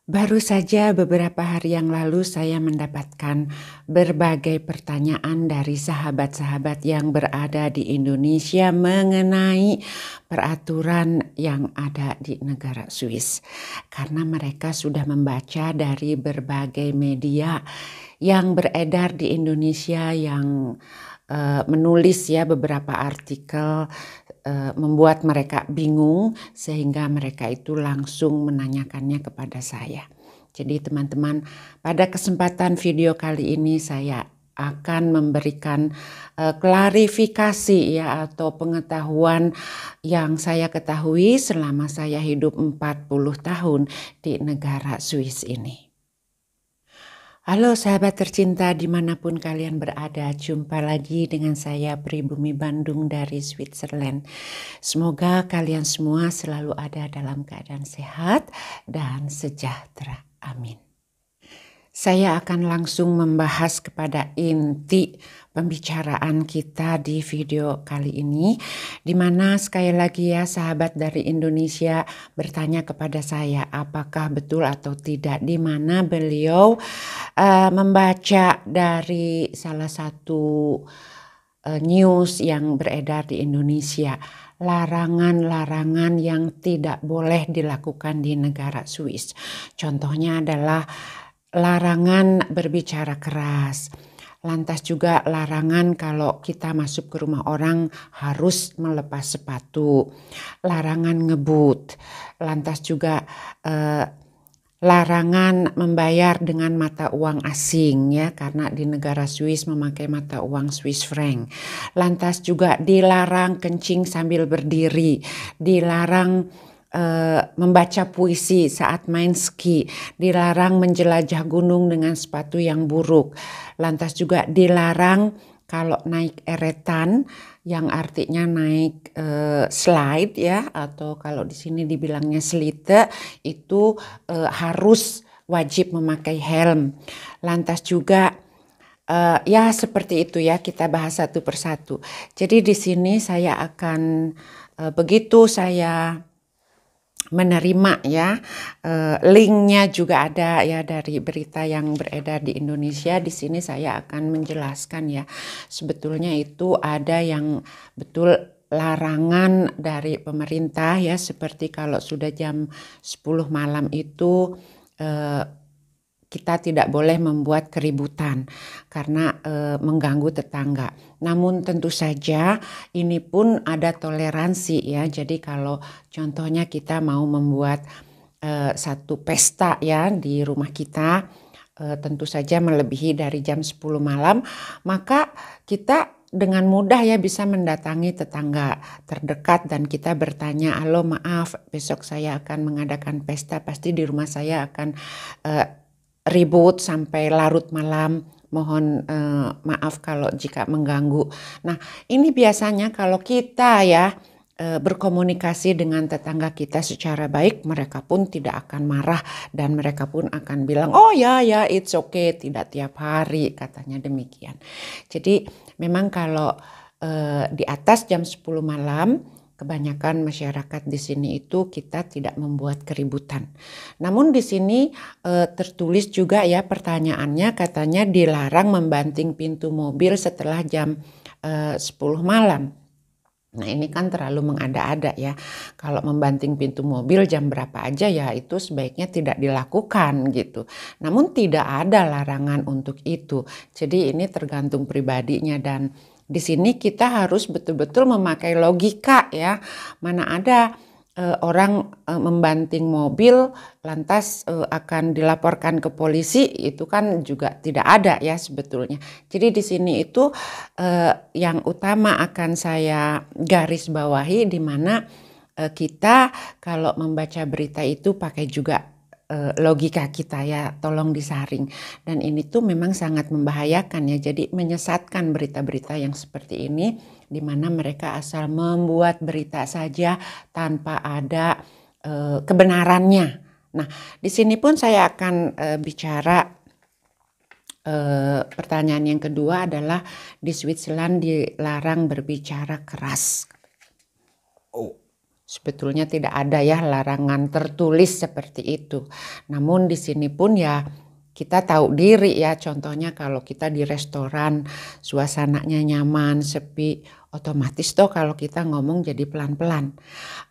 Baru saja beberapa hari yang lalu saya mendapatkan berbagai pertanyaan dari sahabat-sahabat yang berada di Indonesia mengenai peraturan yang ada di negara Swiss. Karena mereka sudah membaca dari berbagai media yang beredar di Indonesia yang menulis ya beberapa artikel membuat mereka bingung sehingga mereka itu langsung menanyakannya kepada saya. Jadi teman-teman, pada kesempatan video kali ini saya akan memberikan klarifikasi ya atau pengetahuan yang saya ketahui selama saya hidup 40 tahun di negara Swiss ini. Halo sahabat tercinta dimanapun kalian berada, jumpa lagi dengan saya Pribumi Bandung dari Switzerland. Semoga kalian semua selalu ada dalam keadaan sehat dan sejahtera. Amin. Saya akan langsung membahas kepada inti pembicaraan kita di video kali ini, di mana sekali lagi ya sahabat dari Indonesia bertanya kepada saya apakah betul atau tidak, di mana beliau membaca dari salah satu news yang beredar di Indonesia, larangan-larangan yang tidak boleh dilakukan di negara Swiss. Contohnya adalah larangan berbicara keras. Lantas juga larangan kalau kita masuk ke rumah orang harus melepas sepatu. Larangan ngebut. Lantas juga larangan membayar dengan mata uang asing ya, karena di negara Swiss memakai mata uang Swiss franc. Lantas juga dilarang kencing sambil berdiri, dilarang membaca puisi saat main ski, dilarang menjelajah gunung dengan sepatu yang buruk. Lantas juga dilarang kalau naik eretan yang artinya naik slide ya, atau kalau di sini dibilangnya slite, itu harus wajib memakai helm. Lantas juga ya seperti itu ya, kita bahas satu persatu. Jadi di sini saya akan begitu saya menerima ya, linknya juga ada ya dari berita yang beredar di Indonesia. Di sini saya akan menjelaskan ya, sebetulnya itu ada yang betul larangan dari pemerintah ya, seperti kalau sudah jam 10 malam itu kita tidak boleh membuat keributan karena mengganggu tetangga. Namun tentu saja ini pun ada toleransi ya. Jadi kalau contohnya kita mau membuat satu pesta ya di rumah kita, tentu saja melebihi dari jam 10 malam, maka kita dengan mudah ya bisa mendatangi tetangga terdekat dan kita bertanya, halo maaf besok saya akan mengadakan pesta, pasti di rumah saya akan ribut sampai larut malam, mohon maaf kalau jika mengganggu. Nah ini biasanya kalau kita ya berkomunikasi dengan tetangga kita secara baik, mereka pun tidak akan marah dan mereka pun akan bilang oh ya it's okay, tidak tiap hari, katanya demikian. Jadi memang kalau di atas jam 10 malam kebanyakan masyarakat di sini itu kita tidak membuat keributan. Namun di sini tertulis juga ya pertanyaannya, katanya dilarang membanting pintu mobil setelah jam 10 malam. Nah ini kan terlalu mengada-ada ya. Kalau membanting pintu mobil jam berapa aja ya itu sebaiknya tidak dilakukan gitu. Namun tidak ada larangan untuk itu. Jadi ini tergantung pribadinya dan di sini kita harus betul-betul memakai logika ya. Mana ada orang membanting mobil lantas akan dilaporkan ke polisi, itu kan juga tidak ada ya sebetulnya. Jadi di sini itu yang utama akan saya garis bawahi, di mana kita kalau membaca berita itu pakai juga logika kita ya, tolong disaring. Dan ini tuh memang sangat membahayakan ya, jadi menyesatkan berita-berita yang seperti ini, di mana mereka asal membuat berita saja tanpa ada kebenarannya. Nah, di sini pun saya akan bicara pertanyaan yang kedua adalah di Switzerland dilarang berbicara keras. Oh, sebetulnya tidak ada ya larangan tertulis seperti itu. Namun di sini pun ya kita tahu diri ya, contohnya kalau kita di restoran suasananya nyaman, sepi, otomatis toh kalau kita ngomong jadi pelan-pelan.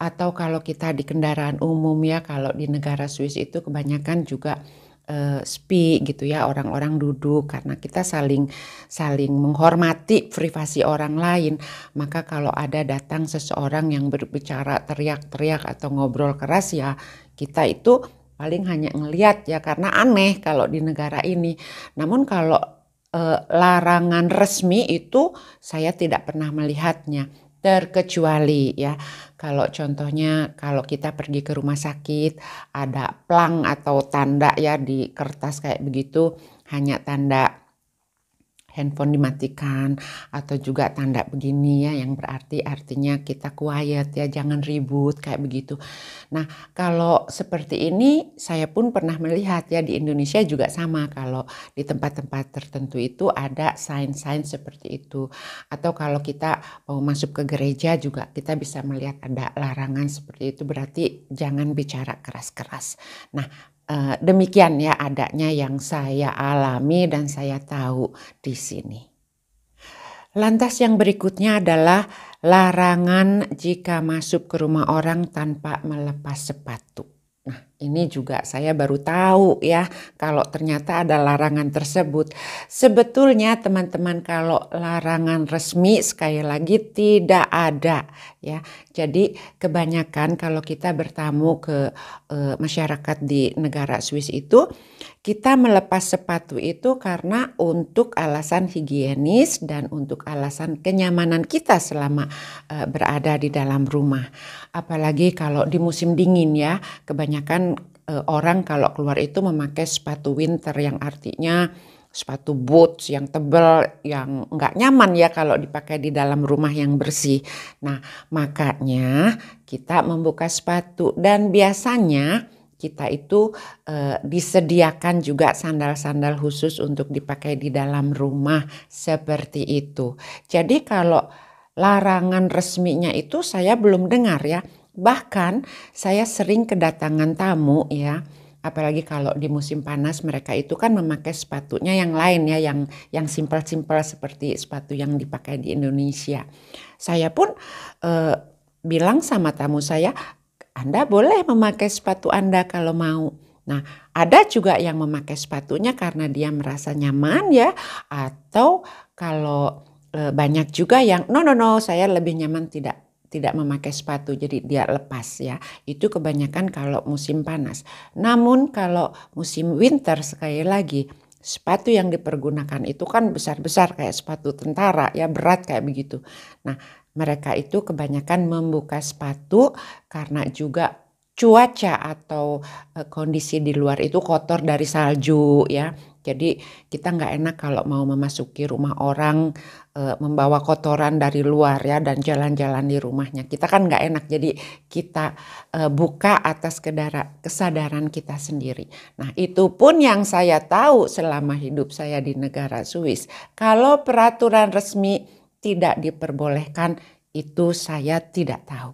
Atau kalau kita di kendaraan umum ya, kalau di negara Swiss itu kebanyakan juga sepi gitu ya, orang-orang duduk karena kita saling menghormati privasi orang lain. Maka kalau ada datang seseorang yang berbicara teriak-teriak atau ngobrol keras ya, kita itu paling hanya ngeliat ya, karena aneh kalau di negara ini. Namun kalau larangan resmi itu saya tidak pernah melihatnya, terkecuali ya kalau contohnya kalau kita pergi ke rumah sakit ada plang atau tanda ya di kertas kayak begitu, hanya tanda handphone dimatikan atau juga tanda begini ya, yang berarti artinya kita quiet ya, jangan ribut kayak begitu. Nah kalau seperti ini saya pun pernah melihat ya, di Indonesia juga sama, kalau di tempat-tempat tertentu itu ada sign-sign seperti itu. Atau kalau kita mau masuk ke gereja juga kita bisa melihat ada larangan seperti itu, berarti jangan bicara keras-keras. Nah demikian ya adanya yang saya alami dan saya tahu di sini. Lantas yang berikutnya adalah larangan jika masuk ke rumah orang tanpa melepas sepatu. Nah ini juga saya baru tahu ya kalau ternyata ada larangan tersebut. Sebetulnya teman-teman kalau larangan resmi sekali lagi tidak ada ya. Jadi kebanyakan kalau kita bertamu ke masyarakat di negara Swiss itu, kita melepas sepatu itu karena untuk alasan higienis dan untuk alasan kenyamanan kita selama berada di dalam rumah. Apalagi kalau di musim dingin ya, kebanyakan orang kalau keluar itu memakai sepatu winter, yang artinya sepatu boots yang tebal, yang nggak nyaman ya kalau dipakai di dalam rumah yang bersih. Nah makanya kita membuka sepatu, dan biasanya kita itu disediakan juga sandal-sandal khusus untuk dipakai di dalam rumah seperti itu. Jadi kalau larangan resminya itu saya belum dengar ya. Bahkan saya sering kedatangan tamu ya, apalagi kalau di musim panas mereka itu kan memakai sepatunya yang lain ya, yang simpel-simpel seperti sepatu yang dipakai di Indonesia. Saya pun bilang sama tamu saya, Anda boleh memakai sepatu Anda kalau mau. Nah ada juga yang memakai sepatunya karena dia merasa nyaman ya, atau kalau banyak juga yang no saya lebih nyaman tidak memakai sepatu, jadi dia lepas ya. Itu kebanyakan kalau musim panas. Namun kalau musim winter sekali lagi, sepatu yang dipergunakan itu kan besar-besar kayak sepatu tentara ya, berat kayak begitu. Nah mereka itu kebanyakan membuka sepatu karena juga cuaca atau kondisi di luar itu kotor dari salju ya. Jadi kita nggak enak kalau mau memasuki rumah orang membawa kotoran dari luar ya, dan jalan-jalan di rumahnya. Kita kan nggak enak, jadi kita buka atas kesadaran kita sendiri. Nah itu pun yang saya tahu selama hidup saya di negara Swiss. Kalau peraturan resmi tidak diperbolehkan, itu saya tidak tahu.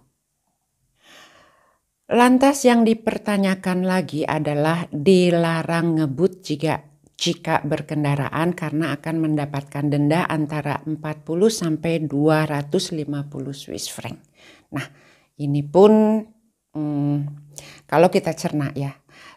Lantas yang dipertanyakan lagi adalah dilarang ngebut jika berkendaraan karena akan mendapatkan denda antara 40 sampai 250 Swiss franc. Nah ini pun kalau kita cerna ya,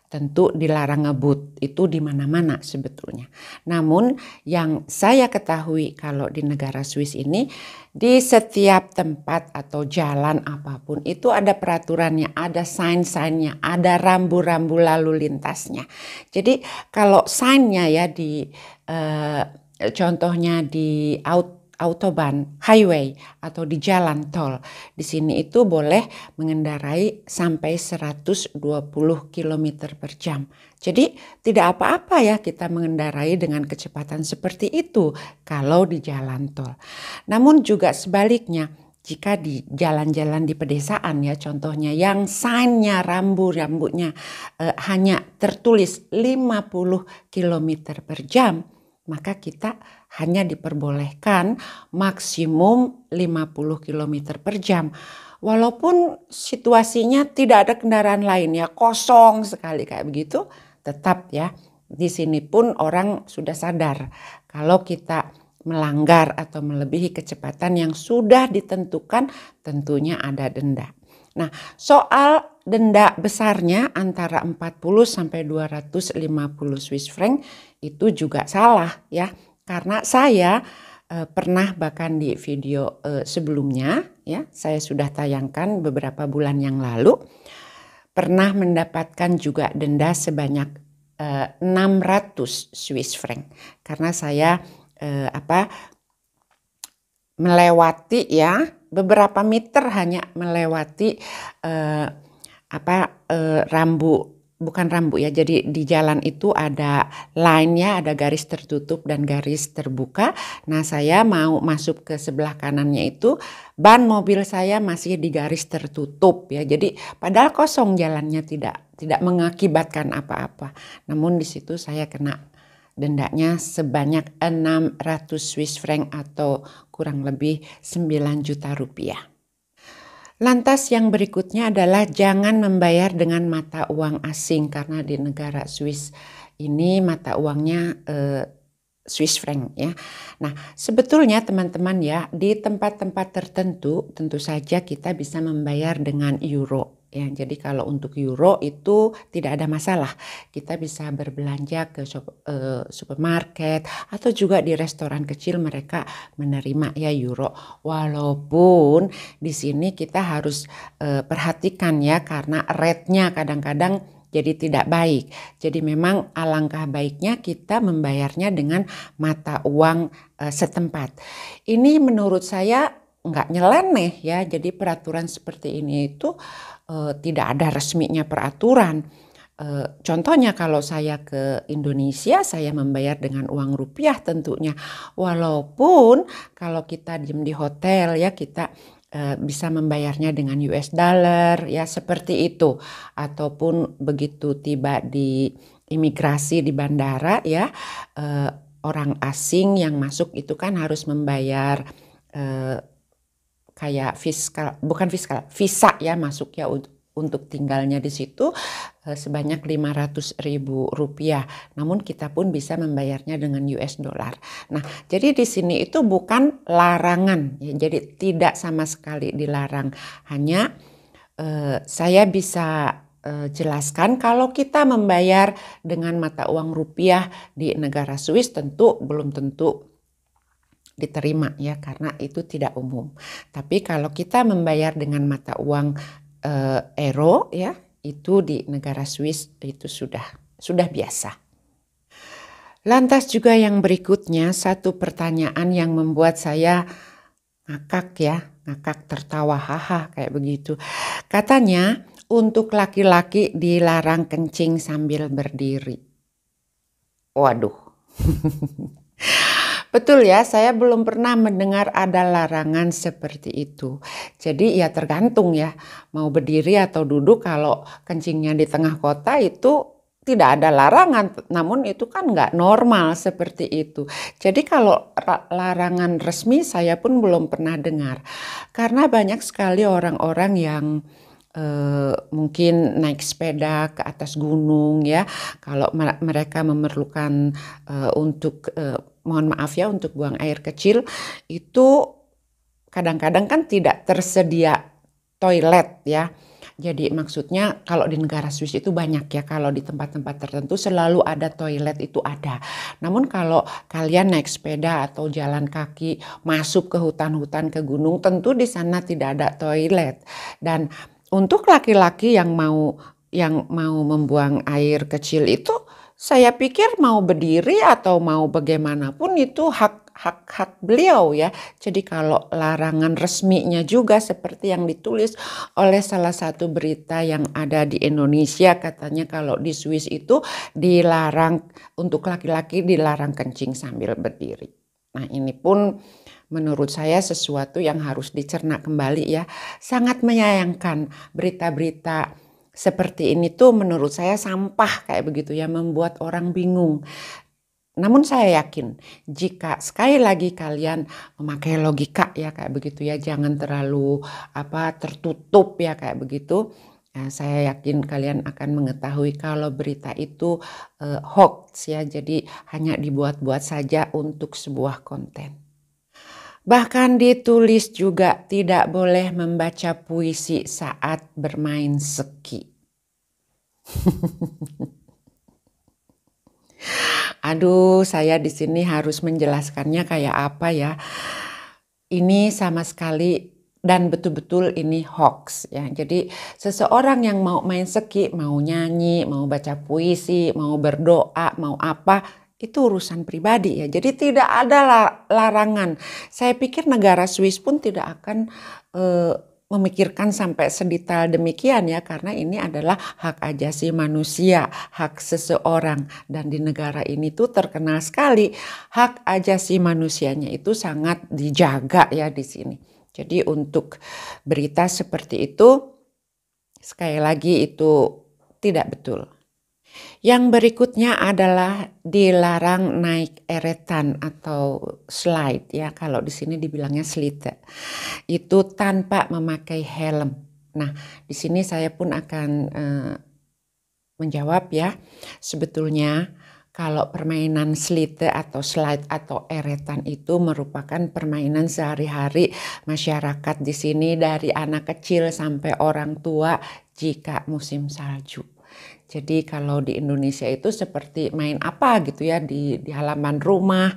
tentu dilarang ngebut itu di mana-mana sebetulnya. Namun yang saya ketahui kalau di negara Swiss ini, di setiap tempat atau jalan apapun itu ada peraturannya, ada sign-signnya, ada rambu-rambu lalu lintasnya. Jadi kalau signnya ya di contohnya di autobahn, highway atau di jalan tol. Di sini itu boleh mengendarai sampai 120 km per jam. Jadi tidak apa-apa ya kita mengendarai dengan kecepatan seperti itu kalau di jalan tol. Namun juga sebaliknya, jika di jalan-jalan di pedesaan ya, contohnya yang signnya rambu-rambunya hanya tertulis 50 km per jam, maka kita hanya diperbolehkan maksimum 50 km per jam. Walaupun situasinya tidak ada kendaraan lain ya, kosong sekali kayak begitu, tetap ya di sini pun orang sudah sadar kalau kita melanggar atau melebihi kecepatan yang sudah ditentukan, tentunya ada denda. Nah, soal denda besarnya antara 40 sampai 250 Swiss franc itu juga salah ya. Karena saya pernah bahkan di video sebelumnya ya, saya sudah tayangkan beberapa bulan yang lalu, pernah mendapatkan juga denda sebanyak 600 Swiss franc karena saya melewati ya beberapa meter, hanya melewati bukan rambu ya, jadi di jalan itu ada line-nya, ada garis tertutup dan garis terbuka. Nah, saya mau masuk ke sebelah kanannya itu, ban mobil saya masih di garis tertutup ya, jadi padahal kosong jalannya, tidak mengakibatkan apa-apa. Namun di situ saya kena dendanya sebanyak 600 Swiss franc atau kurang lebih 9 juta rupiah. Lantas yang berikutnya adalah jangan membayar dengan mata uang asing, karena di negara Swiss ini mata uangnya Swiss franc ya. Nah, sebetulnya teman-teman ya, di tempat-tempat tertentu tentu saja kita bisa membayar dengan euro. Ya, jadi kalau untuk euro itu tidak ada masalah. Kita bisa berbelanja ke supermarket atau juga di restoran kecil mereka menerima ya euro. Walaupun di sini kita harus perhatikan ya, karena rate-nya kadang-kadang jadi tidak baik. Jadi memang alangkah baiknya kita membayarnya dengan mata uang setempat. Ini menurut saya nggak nyeleneh ya. Jadi peraturan seperti ini itu tidak ada resminya peraturan. Contohnya kalau saya ke Indonesia, saya membayar dengan uang rupiah tentunya. Walaupun kalau kita diem di hotel ya, kita bisa membayarnya dengan US dollar ya, seperti itu. Ataupun begitu tiba di imigrasi di bandara ya, orang asing yang masuk itu kan harus membayar kayak visa ya, masuk ya untuk tinggalnya di situ sebanyak 500.000 rupiah. Namun kita pun bisa membayarnya dengan US dollar. Nah, jadi di sini itu bukan larangan ya, jadi tidak sama sekali dilarang. Hanya saya bisa jelaskan kalau kita membayar dengan mata uang rupiah di negara Swiss tentu belum tentu diterima ya, karena itu tidak umum. Tapi kalau kita membayar dengan mata uang euro ya, itu di negara Swiss itu sudah biasa. Lantas juga yang berikutnya, satu pertanyaan yang membuat saya ngakak tertawa haha kayak begitu. Katanya untuk laki-laki dilarang kencing sambil berdiri. Waduh. Betul ya, saya belum pernah mendengar ada larangan seperti itu. Jadi ya tergantung ya, mau berdiri atau duduk. Kalau kencingnya di tengah kota itu tidak ada larangan, namun itu kan nggak normal seperti itu. Jadi kalau larangan resmi saya pun belum pernah dengar. Karena banyak sekali orang-orang yang mungkin naik sepeda ke atas gunung ya, kalau mereka memerlukan untuk mohon maaf ya, untuk buang air kecil, itu kadang-kadang kan tidak tersedia toilet ya. Jadi maksudnya kalau di negara Swiss itu banyak ya, kalau di tempat-tempat tertentu selalu ada toilet, itu ada. Namun kalau kalian naik sepeda atau jalan kaki masuk ke hutan-hutan, ke gunung, tentu di sana tidak ada toilet. Dan untuk laki-laki yang mau membuang air kecil itu, saya pikir mau berdiri atau mau bagaimanapun itu hak beliau ya. Jadi kalau larangan resminya juga seperti yang ditulis oleh salah satu berita yang ada di Indonesia, katanya kalau di Swiss itu dilarang, untuk laki-laki dilarang kencing sambil berdiri. Nah, ini pun menurut saya sesuatu yang harus dicerna kembali ya. Sangat menyayangkan berita-berita seperti ini tuh, menurut saya sampah kayak begitu ya, membuat orang bingung. namun saya yakin jika sekali lagi kalian memakai logika ya kayak begitu ya, jangan terlalu tertutup ya kayak begitu. Nah, saya yakin kalian akan mengetahui kalau berita itu hoax ya, jadi hanya dibuat-buat saja untuk sebuah konten. Bahkan ditulis juga tidak boleh membaca puisi saat bermain seki. Aduh, saya di sini harus menjelaskannya kayak apa ya. Ini sama sekali dan betul-betul ini hoax ya. Jadi seseorang yang mau main seki, mau nyanyi, mau baca puisi, mau berdoa, mau apa, itu urusan pribadi ya. Jadi tidak ada larangan. Saya pikir negara Swiss pun tidak akan memikirkan sampai sedetail demikian ya, karena ini adalah hak ajasi manusia, hak seseorang, dan di negara ini tuh terkenal sekali hak ajasi manusianya itu sangat dijaga ya di sini. Jadi untuk berita seperti itu sekali lagi itu tidak betul. Yang berikutnya adalah dilarang naik eretan atau slide ya, kalau di sini dibilangnya slide. Itu tanpa memakai helm. Nah, di sini saya pun akan menjawab ya. Sebetulnya kalau permainan slide atau slide atau eretan itu merupakan permainan sehari-hari masyarakat di sini dari anak kecil sampai orang tua jika musim salju. Jadi kalau di Indonesia itu seperti main apa gitu ya di halaman rumah,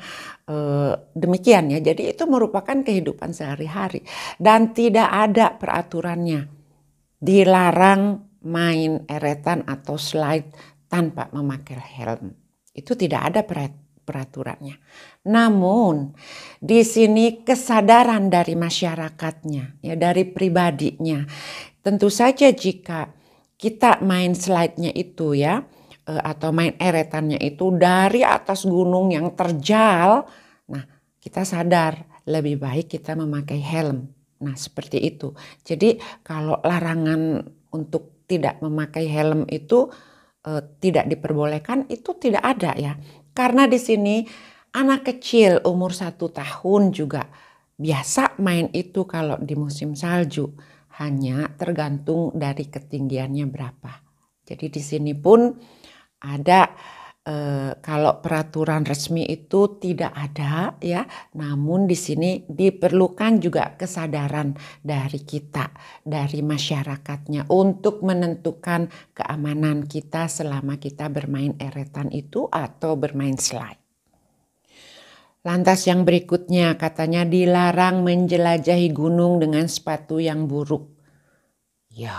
demikian ya. Jadi itu merupakan kehidupan sehari-hari dan tidak ada peraturannya. Dilarang main eretan atau slide tanpa memakai helm. Itu tidak ada peraturannya. Namun di sini kesadaran dari masyarakatnya, ya dari pribadinya. Tentu saja jika kita main slide-nya itu ya, atau main eretannya itu dari atas gunung yang terjal, nah kita sadar lebih baik kita memakai helm. Nah seperti itu. Jadi kalau larangan untuk tidak memakai helm itu tidak diperbolehkan, itu tidak ada ya. Karena di sini anak kecil umur 1 tahun juga biasa main itu kalau di musim salju. Hanya tergantung dari ketinggiannya berapa. Jadi di sini pun ada kalau peraturan resmi itu tidak ada ya, namun di sini diperlukan juga kesadaran dari kita, dari masyarakatnya untuk menentukan keamanan kita selama kita bermain eretan itu atau bermain slide. Lantas yang berikutnya katanya dilarang menjelajahi gunung dengan sepatu yang buruk. Ya,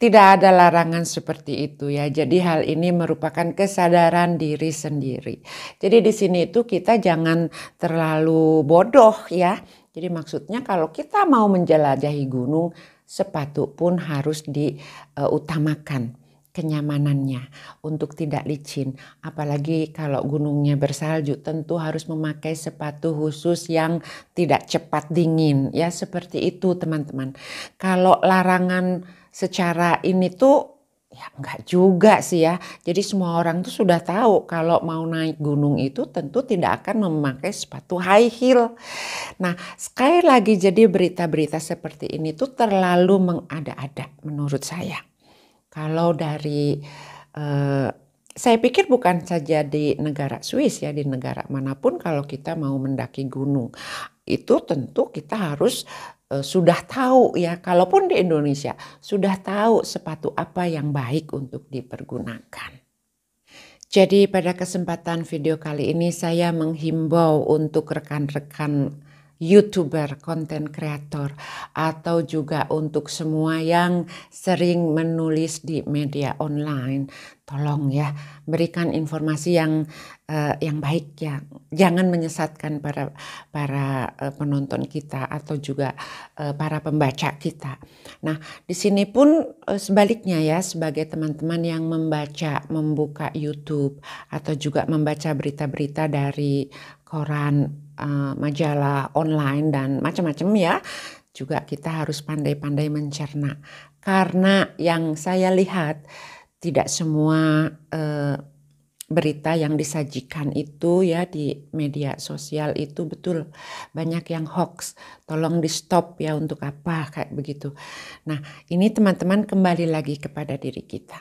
tidak ada larangan seperti itu ya. Jadi hal ini merupakan kesadaran diri sendiri. Jadi di sini itu kita jangan terlalu bodoh ya. Jadi maksudnya kalau kita mau menjelajahi gunung, sepatu pun harus diutamakan kenyamanannya untuk tidak licin. Apalagi kalau gunungnya bersalju, tentu harus memakai sepatu khusus yang tidak cepat dingin ya, seperti itu teman-teman. Kalau larangan secara ini tuh ya enggak juga sih ya. Jadi semua orang tuh sudah tahu kalau mau naik gunung itu tentu tidak akan memakai sepatu high heel. Nah sekali lagi jadi berita-berita seperti ini tuh terlalu mengada-ada menurut saya. Kalau dari saya pikir bukan saja di negara Swiss ya, di negara manapun kalau kita mau mendaki gunung itu tentu kita harus sudah tahu ya, kalaupun di Indonesia sudah tahu sepatu apa yang baik untuk dipergunakan. Jadi pada kesempatan video kali ini saya menghimbau untuk rekan-rekan YouTuber, konten kreator, atau juga untuk semua yang sering menulis di media online, tolong ya berikan informasi yang baik ya, jangan menyesatkan para penonton kita atau juga para pembaca kita. Nah di sini pun sebaliknya ya, sebagai teman-teman yang membuka YouTube atau juga membaca berita-berita dari koran, majalah online dan macam-macam ya, juga kita harus pandai-pandai mencerna, karena yang saya lihat tidak semua berita yang disajikan itu ya di media sosial itu betul banyak yang hoax. Tolong di stop ya, untuk apa kayak begitu. Nah, ini teman-teman kembali lagi kepada diri kita.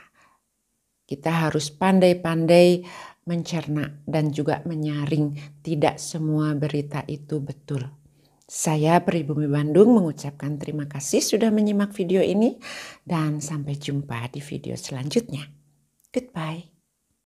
Kita harus pandai-pandai mencerna dan juga menyaring, tidak semua berita itu betul. Saya Pribumi Bandung mengucapkan terima kasih sudah menyimak video ini dan sampai jumpa di video selanjutnya. Goodbye.